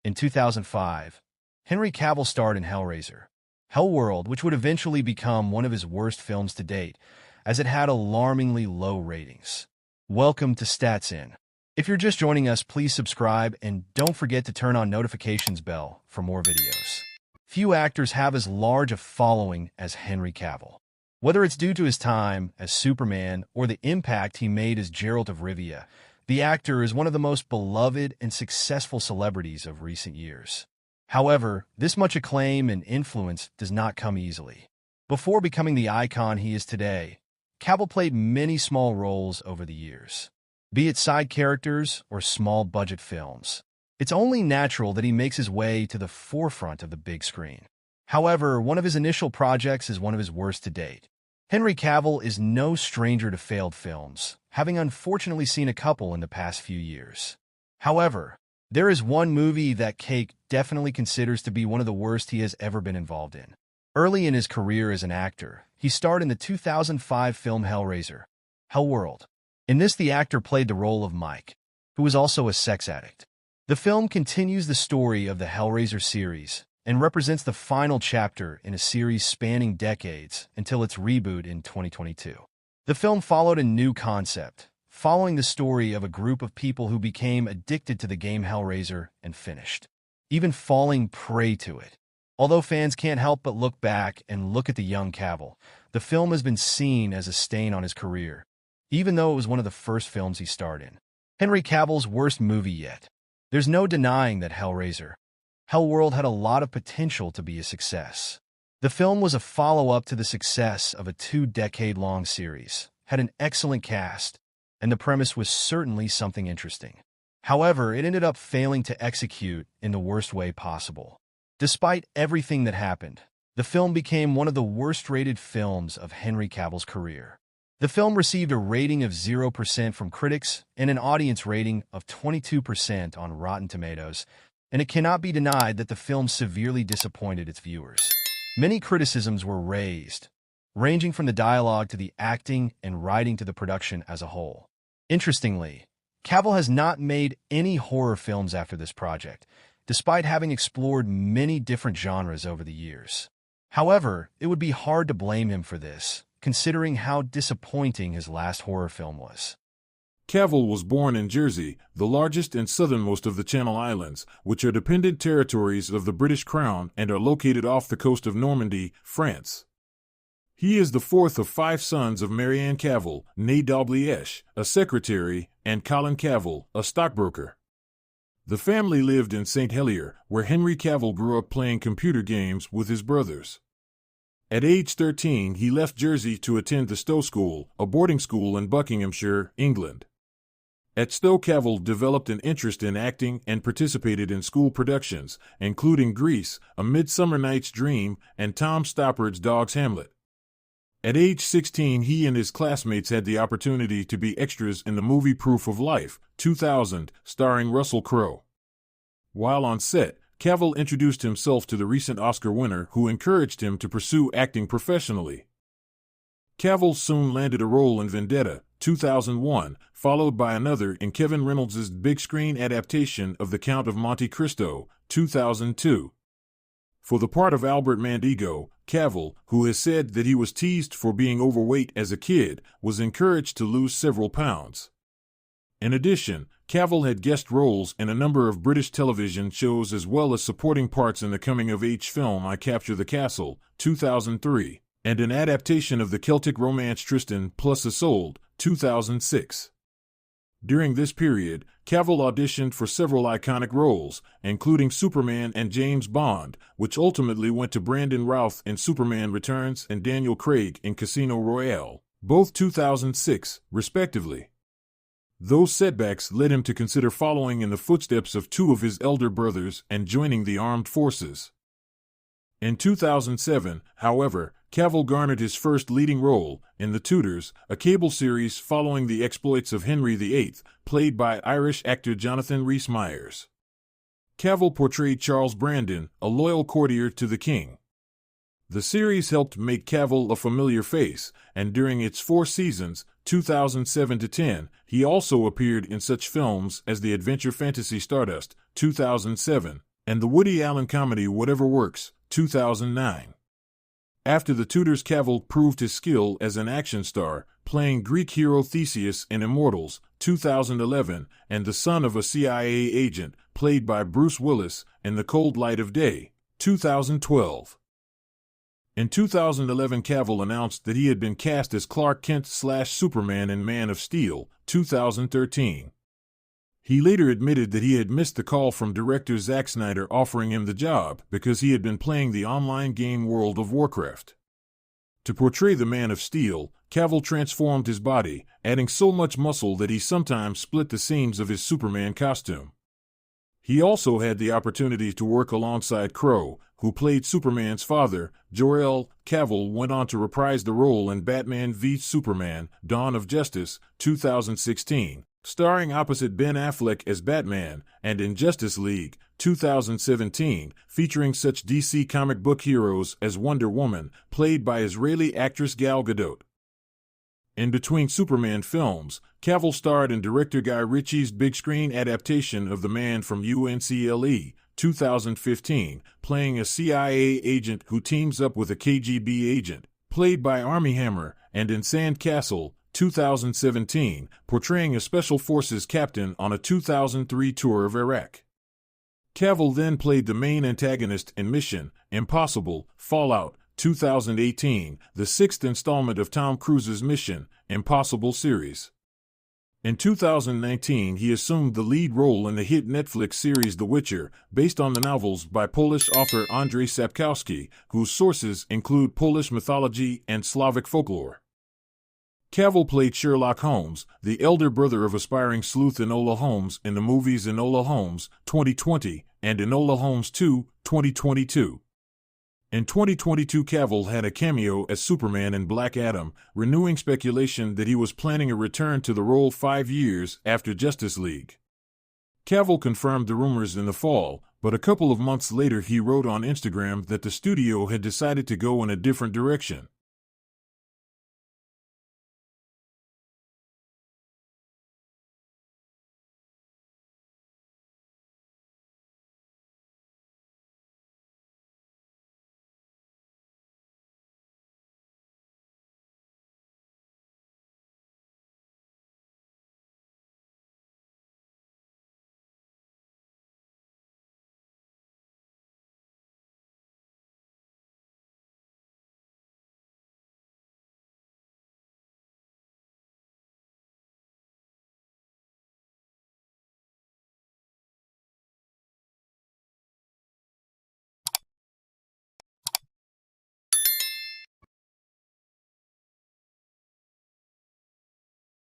In 2005, Henry Cavill starred in Hellraiser, Hellworld, which would eventually become one of his worst films to date, as it had alarmingly low ratings. Welcome to Stats In. If you're just joining us, please subscribe and don't forget to turn on notifications bell for more videos. Few actors have as large a following as Henry Cavill. Whether it's due to his time as Superman or the impact he made as Geralt of Rivia, the actor is one of the most beloved and successful celebrities of recent years. However, this much acclaim and influence does not come easily. Before becoming the icon he is today, Cavill played many small roles over the years, be it side characters or small-budget films. It's only natural that he makes his way to the forefront of the big screen. However, one of his initial projects is one of his worst to date. Henry Cavill is no stranger to failed films, having unfortunately seen a couple in the past few years. However, there is one movie that Cake definitely considers to be one of the worst he has ever been involved in. Early in his career as an actor, he starred in the 2005 film Hellraiser, Hellworld. In this, the actor played the role of Mike, who was also a sex addict. The film continues the story of the Hellraiser series and represents the final chapter in a series spanning decades until its reboot in 2022. The film followed a new concept, following the story of a group of people who became addicted to the game Hellraiser and finished, even falling prey to it. Although fans can't help but look back and look at the young Cavill, the film has been seen as a stain on his career, even though it was one of the first films he starred in. Henry Cavill's worst movie yet. There's no denying that Hellraiser, Hellworld had a lot of potential to be a success. The film was a follow-up to the success of a 2-decade-long series, had an excellent cast, and the premise was certainly something interesting. However, it ended up failing to execute in the worst way possible. Despite everything that happened, the film became one of the worst-rated films of Henry Cavill's career. The film received a rating of 0% from critics and an audience rating of 22% on Rotten Tomatoes, and it cannot be denied that the film severely disappointed its viewers. Many criticisms were raised, ranging from the dialogue to the acting and writing to the production as a whole. Interestingly, Cavill has not made any horror films after this project, despite having explored many different genres over the years. However, it would be hard to blame him for this, considering how disappointing his last horror film was. Cavill was born in Jersey, the largest and southernmost of the Channel Islands, which are dependent territories of the British Crown and are located off the coast of Normandy, France. He is the fourth of 5 sons of Marianne Cavill, née Dalgliesh, a secretary, and Colin Cavill, a stockbroker. The family lived in St. Helier, where Henry Cavill grew up playing computer games with his brothers. At age 13, he left Jersey to attend the Stowe School, a boarding school in Buckinghamshire, England. At Stowe, Cavill developed an interest in acting and participated in school productions, including Grease, A Midsummer Night's Dream, and Tom Stoppard's Dog's Hamlet. At age 16, he and his classmates had the opportunity to be extras in the movie Proof of Life, 2000, starring Russell Crowe. While on set, Cavill introduced himself to the recent Oscar winner, who encouraged him to pursue acting professionally. Cavill soon landed a role in Vendetta, 2001, followed by another in Kevin Reynolds' big-screen adaptation of The Count of Monte Cristo, 2002. For the part of Albert Mandego, Cavill, who has said that he was teased for being overweight as a kid, was encouraged to lose several pounds. In addition, Cavill had guest roles in a number of British television shows as well as supporting parts in the coming-of-age film I Capture the Castle, 2003, and an adaptation of the Celtic romance Tristan plus Isolde, 2006. During this period, Cavill auditioned for several iconic roles, including Superman and James Bond, which ultimately went to Brandon Routh in Superman Returns and Daniel Craig in Casino Royale, both 2006, respectively. Those setbacks led him to consider following in the footsteps of 2 of his elder brothers and joining the armed forces. In 2007, however, Cavill garnered his first leading role in The Tudors, a cable series following the exploits of Henry VIII, played by Irish actor Jonathan Rhys-Meyers. Cavill portrayed Charles Brandon, a loyal courtier to the king. The series helped make Cavill a familiar face, and during its 4 seasons, 2007 to 10, he also appeared in such films as the adventure fantasy Stardust, 2007, and the Woody Allen comedy Whatever Works, 2009. After The Tudors, Cavill proved his skill as an action star, playing Greek hero Theseus in Immortals, 2011, and the son of a CIA agent, played by Bruce Willis, in The Cold Light of Day, 2012. In 2011, Cavill announced that he had been cast as Clark Kent/Superman in Man of Steel, 2013. He later admitted that he had missed the call from director Zack Snyder offering him the job because he had been playing the online game World of Warcraft. To portray the Man of Steel, Cavill transformed his body, adding so much muscle that he sometimes split the seams of his Superman costume. He also had the opportunity to work alongside Crow, who played Superman's father. Jor-El. Cavill went on to reprise the role in Batman v Superman, Dawn of Justice, 2016, starring opposite Ben Affleck as Batman, and in Justice League, 2017, featuring such DC comic book heroes as Wonder Woman, played by Israeli actress Gal Gadot. In between Superman films, Cavill starred in director Guy Ritchie's big-screen adaptation of The Man from UNCLE, 2015, playing a CIA agent who teams up with a KGB agent, played by Armie Hammer, and in Sandcastle, 2017, portraying a Special Forces captain on a 2003 tour of Iraq. Cavill then played the main antagonist in Mission Impossible Fallout, 2018, the sixth installment of Tom Cruise's Mission Impossible series. In 2019, he assumed the lead role in the hit Netflix series The Witcher, based on the novels by Polish author Andrzej Sapkowski, whose sources include Polish mythology and Slavic folklore. Cavill played Sherlock Holmes, the elder brother of aspiring sleuth Enola Holmes in the movies Enola Holmes, 2020, and Enola Holmes 2, 2022. In 2022, Cavill had a cameo as Superman in Black Adam, renewing speculation that he was planning a return to the role 5 years after Justice League. Cavill confirmed the rumors in the fall, but a couple of months later he wrote on Instagram that the studio had decided to go in a different direction.